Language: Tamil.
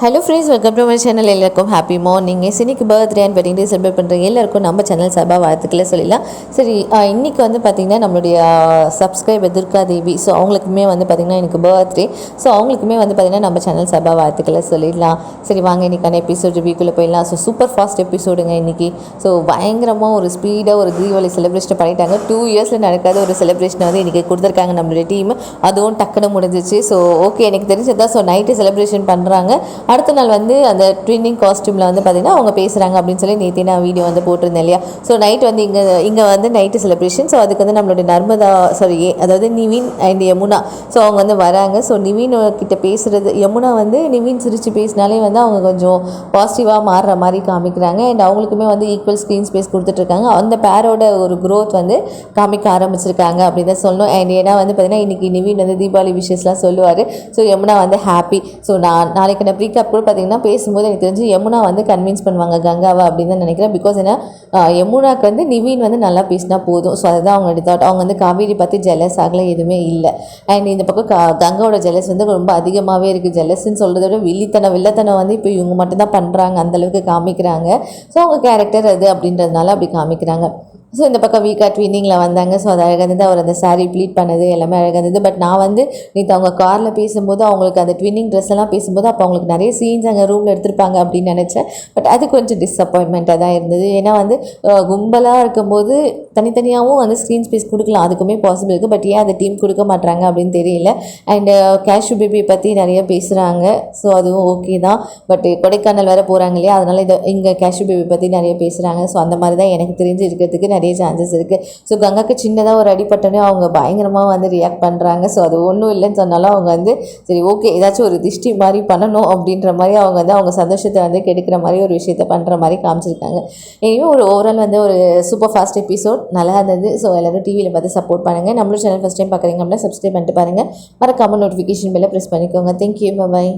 Hello friends, welcome to my channel. எல்லாருக்கும் ஹாப்பி மார்னிங். இன்னைக்கு birthday and wedding day celebrate பண்ணுறீங்க எல்லாருக்கும் நம்ம சேனல் சார்பாக வாழ்த்துக்களை சொல்லிடலாம். சரி, இன்றைக்கி வந்து பார்த்திங்கன்னா நம்மளுடைய சப்ஸ்கிரைபர் துர்கா தேவி, ஸோ அவங்களுக்குமே வந்து பார்த்திங்கன்னா எனக்கு பர்த்டே. ஸோ அவங்களுக்குமே வந்து பார்த்திங்கன்னா நம்ம சேனல் சார்பாக வாழ்த்துக்களை சொல்லிடலாம். சரி வாங்க, இன்றைக்கான எபிசோட் ரிவ்யூக்குள்ளே போயிடலாம். ஸோ சூப்பர் ஃபாஸ்ட் எபிசோடுங்க இன்றைக்கி. ஸோ பயங்கரமாக ஒரு ஸ்பீடாக ஒரு தீபாவளி செலிப்ரேஷன் பண்ணிட்டாங்க. 2 இயர்ஸில் நடக்காத ஒரு செலிப்ரேஷனை வந்து இன்றைக்கி கொடுத்துருக்காங்க நம்மளுடைய டீம். அதுவும் டக்குன்னு முடிஞ்சிச்சு. ஸோ ஓகே, எனக்கு தெரிஞ்சதான். ஸோ நைட்டு செலிப்ரேஷன் பண்ணுறாங்க. அடுத்த நாள் வந்து அந்த ட்வின்னிங் காஸ்ட்யூமில் வந்து பார்த்திங்கன்னா அவங்க பேசுகிறாங்க அப்படின்னு சொல்லி நேற்று நான் வீடியோ வந்து போட்டிருந்தேன் இல்லையா. ஸோ நைட் வந்து இங்கே வந்து நைட்டு செலிப்ரேஷன். ஸோ அதுக்கு வந்து நம்மளுடைய நர்மதா அதாவது நிவின் அண்ட் யமுனா, ஸோ அவங்க வந்து வராங்க. ஸோ நிவின் கிட்ட பேசுகிறது, யமுனா வந்து நிவின் சிரித்து பேசினாலே வந்து அவங்க கொஞ்சம் பாசிட்டிவாக மாறுற மாதிரி காமிக்கிறாங்க. அண்ட் அவங்களுக்குமே வந்து ஈக்குவல் ஸ்க்ரீன் ஸ்பேஸ் கொடுத்துட்ருக்காங்க. அந்த பேரோட ஒரு க்ரோத் வந்து காமிக்க ஆரம்பிச்சிருக்காங்க அப்படின்னு தான் சொல்லணும். அண்ட் ஏன்னா வந்து பார்த்திங்கன்னா இன்றைக்கி நிவின் வந்து தீபாவளி விஷயஸ்லாம் சொல்லுவார். ஸோ யமுனா வந்து ஹாப்பி. ஸோ நாளைக்கு நான் ப்ரீகாப் கூட பார்த்திங்கன்னா பேசும்போது எனக்கு தெரிஞ்சு யமுனா வந்து கன்வின்ஸ் பண்ணுவாங்க கங்காவை அப்படின்னு தான் நினைக்கிறேன். பிகாஸ் ஏன்னா யமுனாக்கு வந்து நிவின் வந்து நல்லா பேசினா போதும். ஸோ அதுதான் அவங்க எடுத்தாட். அவங்க வந்து காவேரி பற்றி ஜெலஸ் ஆகலை, எதுவுமே இல்லை. அண்ட் இந்த பக்கம் கங்காவோட ஜெலஸ் வந்து ரொம்ப அதிகமாகவே இருக்குது. ஜெலஸ்ன்னு சொல்கிறத விட வில்லத்தனம் வந்து இப்போ இவங்க மட்டும்தான் பண்ணுறாங்க, அந்தளவுக்கு காமிக்கிறாங்க. ஸோ அவங்க கேரக்டர் அது அப்படின்றதுனால அப்படி காமிக்கிறாங்க. ஸோ இந்த பக்கம் வீக்கா ட்வின்னிங்கில் வந்தாங்க. ஸோ அது அழகாக இருந்தது. அவர் அந்த சாரீ ப்ளீட் பண்ணது எல்லாமே அழகாக இருந்தது. பட் நான் வந்து நேற்று அவங்க காரில் பேசும்போது அவங்களுக்கு அந்த ட்வின்னிங் ட்ரெஸ் எல்லாம் பேசும்போது அப்போ அவங்களுக்கு நிறைய சீன்ஸ் அங்கே ரூமில் எடுத்திருப்பாங்க அப்படின்னு நினச்சேன். பட் அது கொஞ்சம் டிஸப்பாயின்மெண்ட்டாக தான் இருந்தது. ஏன்னா வந்து கும்பலாக இருக்கும்போது தனித்தனியாகவும் வந்து ஸ்க்ரீன் ஸ்பேஸ் கொடுக்கலாம், அதுக்குமே பாசிபிள் இருக்குது. பட் ஏன் அதை டீம் கொடுக்க மாட்டாங்க அப்படின்னு தெரியல. அண்டு கேஷு பேபி பற்றி நிறைய பேசுகிறாங்க. ஸோ அதுவும் ஓகே தான். பட் கொடைக்கானல் வேறு போகிறாங்க இல்லையா, அதனால் இங்கே கேஷு பேபி பற்றி நிறைய பேசுகிறாங்க. ஸோ அந்த மாதிரி தான் எனக்கு தெரிஞ்சு இருக்கிறதுக்கு நிறைய சான்சஸ் இருக்குது. ஸோ கங்காக்கு சின்னதாக ஒரு அடிப்பட்டனே அவங்க பயங்கரமாக வந்து ரியாக்ட் பண்ணுறாங்க. ஸோ அது ஒன்றும் இல்லைன்னு சொன்னாலும் அவங்க வந்து சரி ஓகே ஏதாச்சும் ஒரு திஷ்டி மாதிரி பண்ணணும் அப்படின்ற மாதிரி அவங்க வந்து அவங்க சந்தோஷத்தை வந்து கெடுக்கிற மாதிரி ஒரு விஷயத்தை பண்ணுற மாதிரி காமிச்சிருக்காங்க. இனிமேல் ஒரு ஓவரால் வந்து ஒரு சூப்பர் ஃபாஸ்ட் எபிசோட் நல்லா இருந்தது. ஸோ எல்லோரும் டிவியில் பார்த்து சப்போர்ட் பண்ணுங்கள். நம்மளோட சேனல் ஃபஸ்ட் டைம் பார்க்குறீங்க அப்படின்னா சப்ஸ்கிரைப் பண்ணிட்டு பாருங்கள். மறக்காமல் நோட்டிஃபிகேஷன் பெல்லை ப்ரெஸ் பண்ணிக்கோங்க. தேங்க்யூ, பாய்.